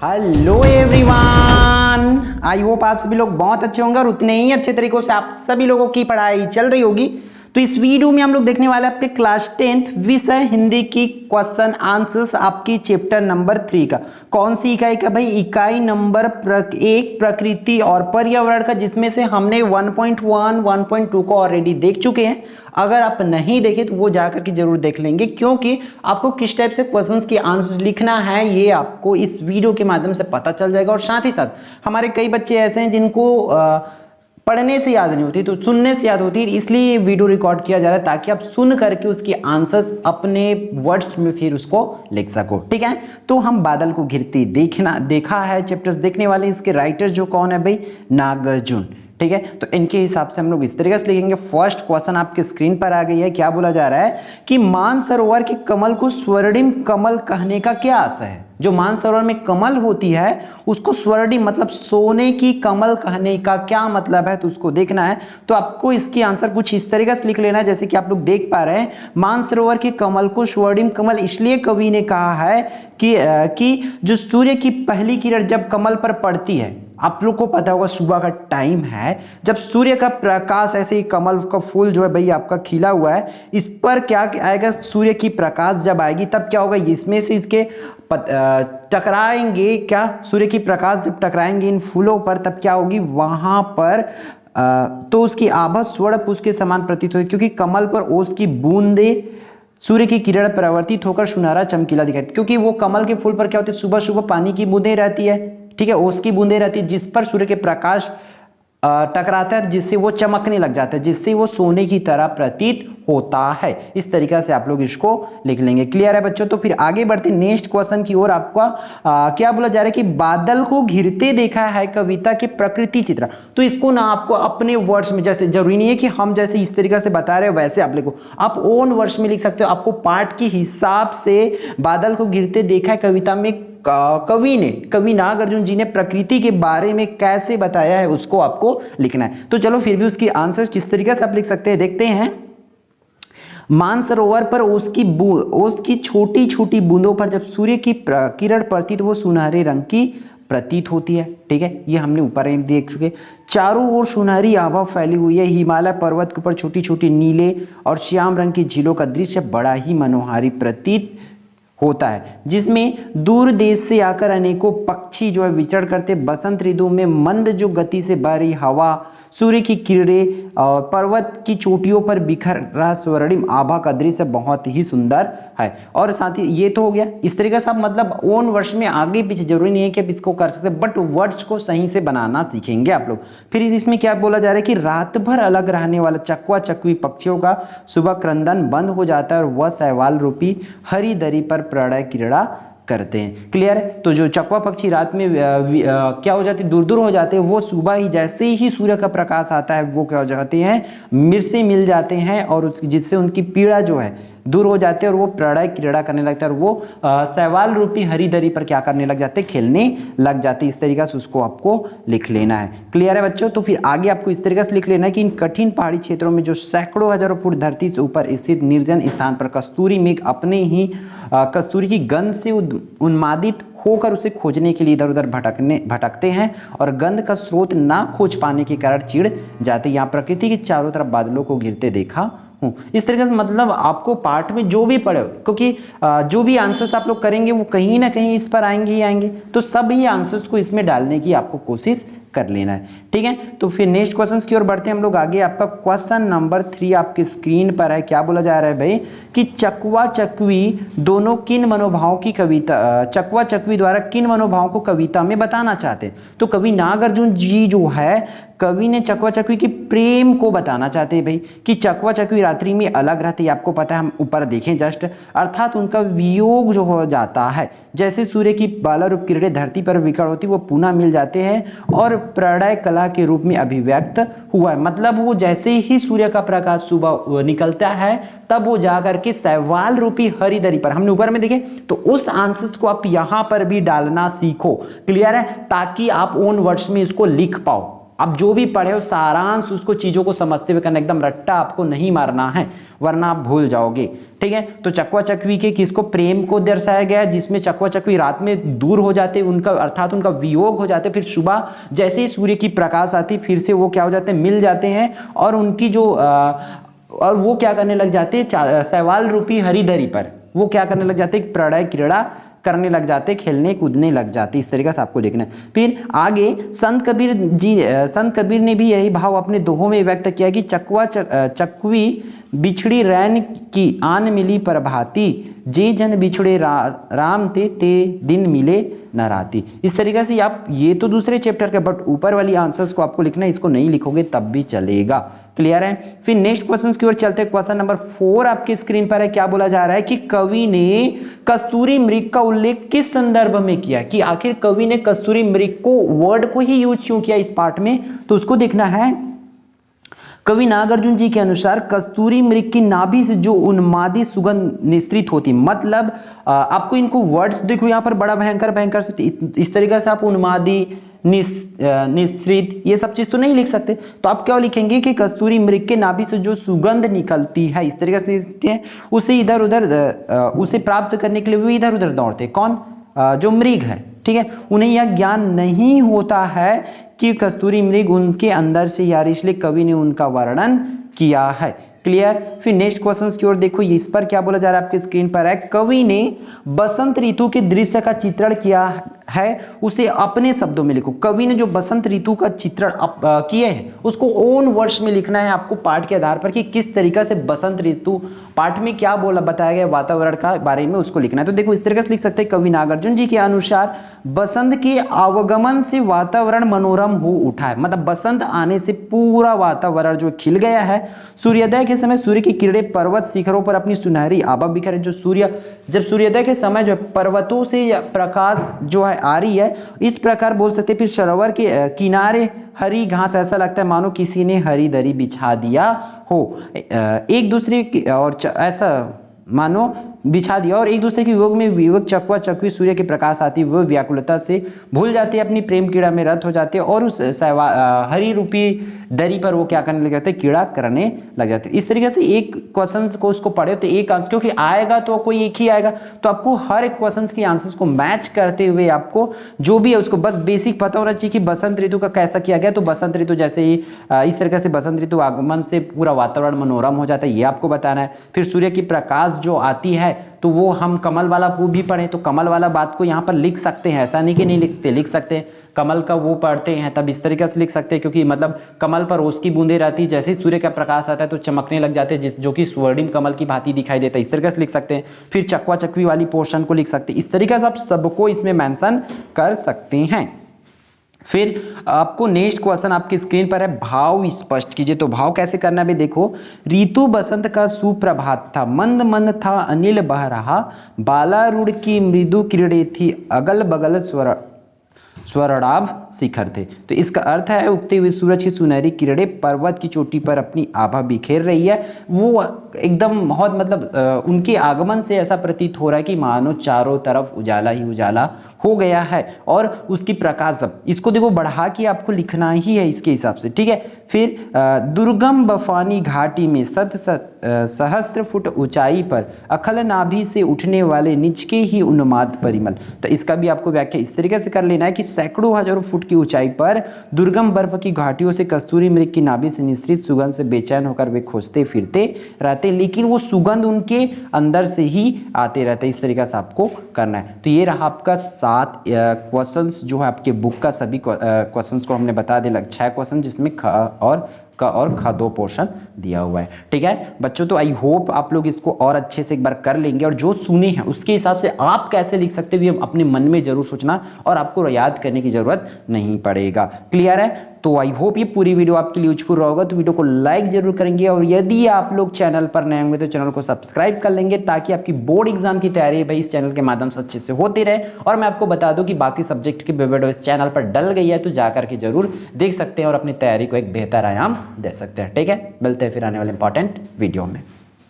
Hello everyone, I hope आप सभी लोग बहुत अच्छे होंगे और उतने ही अच्छे तरीकों से आप सभी लोगों की पढ़ाई चल रही होगी। तो इस वीडियो में हम लोग देखने वाले हैं आपके क्लास 10th विषय हिंदी की क्वेश्चन आंसर्स आपकी चैप्टर नंबर 3 का। कौन सी इकाई का भाई? इकाई नंबर 1 प्रकृति और पर्यावरण का, जिसमें से हमने 1.1 1.2 को ऑलरेडी देख चुके हैं। अगर आप नहीं देखे तो वो जाकर के जरूर देख लेंगे, क्योंकि आपको किस टाइप से क्वेश्चंस की आंसर्स लिखना है ये आपको इस वीडियो के माध्यम से पता चल जाएगा। और साथ ही साथ हमारे कई बच्चे ऐसे हैं जिनको पढ़ने से याद नहीं होती, तो सुनने से याद होती है, इसलिए ये वीडियो रिकॉर्ड किया जा रहा है ताकि आप सुन करके उसके आंसर्स अपने वर्ड्स में फिर उसको लिख सको। ठीक है, तो हम बादल को घिरती देखा है चैप्टर्स देखने वाले। इसके राइटर जो कौन है भाई? नागार्जुन। ठीक है, तो इनके हिसाब से हम लोग इस तरीके से लिखेंगे। फर्स्ट क्वेश्चन आपके स्क्रीन पर आ गई है। क्या बोला जा रहा है कि मानसरोवर के कमल को स्वर्णिम कमल कहने का क्या आशय है? जो मानसरोवर में कमल होती है उसको स्वर्णिम मतलब सोने की कमल कहने का क्या मतलब है, तो उसको देखना है। तो आपको इसकी आंसर कुछ इस तरीके से लिख लेना है, जैसे कि आप लोग देख पा रहे हैं, मानसरोवर के कमल को स्वर्णिम कमल इसलिए कवि ने कहा है कि जो सूर्य की पहली किरण जब कमल पर पड़ती है, आप लोग को पता होगा सुबह का टाइम है, जब सूर्य का प्रकाश ऐसे ही कमल का फूल जो है भाई आपका खिला हुआ है, इस पर क्या आएगा? सूर्य की प्रकाश जब आएगी तब क्या होगा? इसमें से इसके टकराएंगे क्या? सूर्य की प्रकाश जब टकराएंगे इन फूलों पर तब क्या होगी? वहां पर तो उसकी आभा स्वर्ण पुष्प के समान प्रतीत होगी, क्योंकि कमल पर ओस की बूंदे सूर्य की किरण परिवर्तित होकर सुनहरा चमकीला दिखाई। क्योंकि वो कमल के फूल पर क्या होती है? सुबह सुबह पानी की बूंदें रहती है, ठीक है, ओस की बूंदें रहती है, जिस पर सूर्य के प्रकाश टकराता है, जिससे वो चमकने लग जाता है, जिससे वो सोने की तरह प्रतीत होता है। इस तरीके से आप लोग इसको लिख लेंगे। क्लियर है बच्चों? तो फिर आगे बढ़ते नेक्स्ट क्वेश्चन की ओर। आपका क्या बोला जा रहा है कि बादल को घिरते देखा है कविता के प्रकृति चित्र। तो इसको ना आपको अपने वर्ड्स में, जैसे जरूरी नहीं है कि हम जैसे इस तरीके से बता रहे हैं वैसे आप लिखो, आप ओन वर्ड्स में लिख सकते हो। आपको पाठ के हिसाब से बादल को घिरते देखा है कविता में कवि नागार्जुन जी ने प्रकृति के बारे में कैसे बताया है उसको आपको लिखना है। तो चलो फिर भी उसकी आंसर किस तरीके से आप लिख सकते हैं देखते हैं। मानसरोवर पर ओस की छोटी छोटी बूंदों पर जब सूर्य की किरण पड़ती तो वो सुनहरे रंग की प्रतीत होती है। ठीक है, ये हमने ऊपर देख चुके। चारों ओर सुनहरी आभा फैली हुई है। हिमालय पर्वत के ऊपर छोटी छोटी नीले और श्याम रंग की झीलों का दृश्य बड़ा ही मनोहारी प्रतीत होता है, जिसमें दूर देश से आकर अनेकों पक्षी जो है विचरण करते। बसंत ऋतु में मंद जो गति से बह रही हवा, सूर्य की किरणें और पर्वत की चोटियों पर बिखर रहा स्वर्णिम आभा का दृश्य बहुत ही सुंदर है। और साथ ही ये तो हो गया। इस तरीके से आप मतलब ओन वर्ड्स में आगे पीछे, जरूरी नहीं है कि आप इसको कर सकते, बट वर्ड्स को सही से बनाना सीखेंगे आप लोग। फिर इसमें क्या बोला जा रहा है कि रात भर अलग रहने वाला चकवा चकवी पक्षियों का सुबह क्रंदन बंद हो जाता है और वह शैवाल रूपी हरी दरी पर प्रणय क्रीड़ा करते हैं। क्लियर है? तो जो चकवा पक्षी रात में क्या हो जाते, दूर दूर हो जाते हैं, वो सुबह ही जैसे ही सूर्य का प्रकाश आता है वो क्या हो जाते हैं? मिल मिल जाते हैं, और जिससे उनकी पीड़ा जो है दूर हो जाते हैं और वो प्रणय क्रीड़ा करने लगता है, और वो शैवाल रूपी हरी दरी पर क्या करने लग जाते? खेलने लग जाते। इस तरीके से उसको आपको लिख लेना है। क्लियर है बच्चों? तो फिर आगे आपको इस तरीके से लिख लेना है कि इन कठिन पहाड़ी क्षेत्रों में जो सैकड़ों हजारों फुट धरती से ऊपर स्थित निर्जन स्थान पर कस्तूरी मेघ अपने ही कस्तूरी की गंध से उन्मादित होकर उसे खोजने के लिए इधर उधर भटकते हैं, और गंध का स्रोत ना खोज पाने के कारण चिढ़ जाते। यहाँ प्रकृति के चारों तरफ बादलों को घिरते देखा हूं। इस तरीके से मतलब आपको पार्ट में जो भी पढ़े, क्योंकि जो भी आंसर्स आप लोग करेंगे वो कहीं ना कहीं इस पर आएंगे ही आएंगे, तो सभी आंसर्स को इसमें डालने की आपको कोशिश कर लेना है। ठीक है, तो फिर नेक्स्ट क्वेश्चन की ओर बढ़ते हैं हम लोग आगे। आपका क्वेश्चन नंबर 3 आपकी स्क्रीन पर है। क्या बोला जा रहा है भाई कि चकवा चकवी दोनों किन मनोभावों की कविता, चकवा चकवी द्वारा किन मनोभावों को कविता में बताना चाहते हैं? तो कवि नागार्जुन जी जो है, कवि ने चकवा चकवी के प्रेम को बताना चाहते हैं भाई, कि चकवा चकवी रात्रि में अलग रहती है। आपको पता है, हम ऊपर देखें जस्ट, अर्थात उनका वियोग जो हो जाता है, जैसे सूर्य की बाला रूप किरणें धरती पर विकट होती वो पुनः मिल जाते हैं और प्रणय कला के रूप में अभिव्यक्त हुआ है। मतलब वो जैसे ही सूर्य का प्रकाश सुबह निकलता है तब वो जाकर के शैवाल रूपी हरी दरी पर, हमने ऊपर में देखे, तो उस आंसर्स को आप यहां पर भी डालना सीखो। क्लियर है? ताकि आप ओन वर्ड्स में इसको लिख पाओ। आप जो भी पढ़े हो सारांश उसको चीजों को समझते हुए करना, एकदम रट्टा आपको नहीं मारना है वरना आप भूल जाओगे। ठीक है, तो चकवा चकवी के किसको, प्रेम को दर्शाया गया, जिसमें चकवा चकवी रात में दूर हो जाते, उनका अर्थात उनका वियोग हो जाते, फिर सुबह जैसे ही सूर्य की प्रकाश आती फिर से वो क्या हो जाते हैं, मिल जाते हैं और उनकी जो और वो क्या करने लग जाते हैं, सवाल रूपी हरिधरी पर वो क्या करने लग जाते हैं, प्रणय क्रीड़ा करने लग जाते, खेलने कूदने लग जाते। इस तरीके से आपको देखना है। फिर आगे संत कबीर ने भी यही भाव अपने दोहों में व्यक्त किया कि चकवी बिछड़ी रैन की आन मिली प्रभाती, जे जन बिछड़े राम ते दिन मिले न राती। इस तरीके से आप ये तो दूसरे चैप्टर के, बट ऊपर वाली आंसर्स को आपको लिखना है, इसको नहीं लिखोगे तब भी चलेगा। क्लियर है। फिर नेक्स्ट क्वेश्चन की ओर चलते हैं। क्वेश्चन नंबर 4 आपकी स्क्रीन पर है। क्या बोला जा रहा है कि कवि ने कस्तूरी मृग का उल्लेख किस संदर्भ में किया, कि आखिर कवि ने कस्तूरी मृग को वर्ड को ही यूज क्यों किया इस पार्ट में, तो उसको देखना है। कवि नागार्जुन जी के अनुसार कस्तूरी मृग की नाभि से जो उन्मादी सुगंध निश्रित होती, मतलब आपको इनको वर्ड्स देखो यहाँ पर बड़ा भयंकर से, इस तरीके से आप उन्मादी निश्रित ये सब चीज तो नहीं लिख सकते, तो आप क्या लिखेंगे कि कस्तूरी मृग के नाभि से जो सुगंध निकलती है, इस तरीके से लिखते हैं। उसे इधर उधर उसे प्राप्त करने के लिए वो इधर उधर दौड़ते, कौन, जो मृग है। ठीक है, उन्हें यह ज्ञान नहीं होता है कि कस्तूरी मृग उनके अंदर से यार, इसलिए कवि ने उनका वर्णन किया है। क्लियर। फिर नेक्स्ट क्वेश्चन की ओर देखो, इस पर क्या बोला जा रहा है आपके स्क्रीन पर है। कवि ने बसंत ऋतु के दृश्य का चित्रण किया है, उसे अपने शब्दों में लिखो। कवि ने जो बसंत ऋतु का चित्रण किए हैं उसको ओन वर्ड्स में लिखना है आपको पाठ के आधार पर, कि किस तरीके से बसंत ऋतु पाठ में क्या बोला बताया गया वातावरण का बारे में उसको लिखना है। तो देखो इस तरीके से लिख सकते हैं, कवि नागार्जुन जी के अनुसार बसंत के आवागमन से वातावरण मनोरम हो उठा है, मतलब बसंत आने से पूरा वातावरण जो खिल गया है। सूर्योदय के समय सूर्य की किरणें पर्वत शिखरों पर अपनी सुनहरी आभा बिखेरे, जो जब सूर्योदय के समय जो है पर्वतों से प्रकाश जो है आ रही है, इस प्रकार बोल सकते हैं। फिर सरोवर के किनारे हरी घास, ऐसा लगता है मानो किसी ने हरी दरी बिछा दिया हो, एक दूसरे की और ऐसा मानो बिछा दिया, और एक दूसरे के वियोग में विवेक चकवा चकवी सूर्य के प्रकाश आती, वो व्याकुलता से भूल जाती है, अपनी प्रेम कीड़ा में रत हो जाती है, और उस हरी रूपी दरी पर वो क्या करने लग जाते हैं, कीड़ा करने लग जाते हैं। इस तरीके से एक क्वेश्चन को उसको पढ़े तो एक आंसर, क्योंकि आएगा तो कोई एक ही आएगा, तो आपको हर एक क्वेश्चन के आंसर्स को मैच करते हुए आपको जो भी है उसको बस बेसिक पता होना चाहिए कि बसंत ऋतु का कैसा किया गया। तो बसंत ऋतु जैसे ही इस तरीके से बसंत ऋतु आगमन से पूरा वातावरण मनोरम हो जाता है, ये आपको बताना है। फिर सूर्य की प्रकाश जो आती है तो वो हम कमल वाला वो भी पढ़े, तो कमल वाला बात को यहाँ पर लिख सकते हैं, ऐसा नहीं कि नहीं लिख सकते। कमल का वो पढ़ते हैं तब इस तरीके से लिख सकते हैं, क्योंकि मतलब कमल पर रोज की बूंदें रहती, जैसे ही सूर्य का प्रकाश आता है तो चमकने लग जाते हैं, जो कि स्वर्णिम कमल की भांति दिखाई देता है, इस तरीके से लिख सकते हैं। फिर चकवा चकवी वाली पोर्शन को लिख सकते हैं, इस तरीके से आप सबको इसमें मेंशन कर सकते हैं। फिर आपको नेक्स्ट क्वेश्चन आपकी स्क्रीन पर है, भाव स्पष्ट कीजिए। तो भाव कैसे करना है देखो। ऋतु बसंत का सुप्रभात था, मंद मंद था अनिल बह रहा, बालारूढ़ की मृदु किरणें थी, अगल बगल स्वर्णाभ शिखर थे। तो इसका अर्थ है उगते हुए सूरज की सुनहरी किरणें पर्वत की चोटी पर अपनी आभा बिखेर रही है। वो एकदम बहुत मतलब उनके आगमन से ऐसा प्रतीत हो रहा है कि मानो चारों तरफ उजाला ही उजाला हो गया है, और उसकी प्रकाश सब इसको देखो बढ़ा के आपको लिखना ही है इसके हिसाब से। ठीक है। फिर दुर्गम बफानी घाटी में सहस्त्र फुट ऊंचाई पर अखल नाभि से उठने वाले निचके ही उन्माद परिमल। तो इसका भी आपको व्याख्या इस तरीके से कर लेना है कि सैकड़ों हजारों फुट की ऊंचाई पर दुर्गम बर्फ की घाटियों से कस्तूरी मृग की नाभि से निश्रित सुगंध से बेचैन होकर वे खोजते फिरते रहते, लेकिन वो सुगंध उनके अंदर से ही आते रहते। इस तरीके से आपको करना है। तो ये रहा आपका 7 क्वेश्चंस जो है आपके बुक का, सभी क्वेश्चंस को हमने बता दिया, 6 क्वेश्चन जिसमें और ख 2 पोर्शन दिया हुआ है। ठीक है बच्चों, तो आई होप आप लोग इसको और अच्छे से एक बार कर लेंगे, और जो सुने हैं उसके हिसाब से आप कैसे लिख सकते हैं अपने मन में जरूर सोचना, और आपको याद करने की जरूरत नहीं पड़ेगा। क्लियर है। तो आई होप ये पूरी वीडियो आपके लिए यूजफुल रहेगा, तो वीडियो को लाइक जरूर करेंगे, और यदि आप लोग चैनल पर नए होंगे तो चैनल को सब्सक्राइब कर लेंगे, ताकि आपकी बोर्ड एग्जाम की तैयारी भाई इस चैनल के माध्यम से अच्छे से होती रहे। और मैं आपको बता दूं कि बाकी सब्जेक्ट की वीडियो इस चैनल पर डल गई है, तो जाकर के जरूर देख सकते हैं और अपनी तैयारी को एक बेहतर आयाम दे सकते हैं। ठीक है, मिलते हैं फिर आने वाले इंपॉर्टेंट वीडियो में।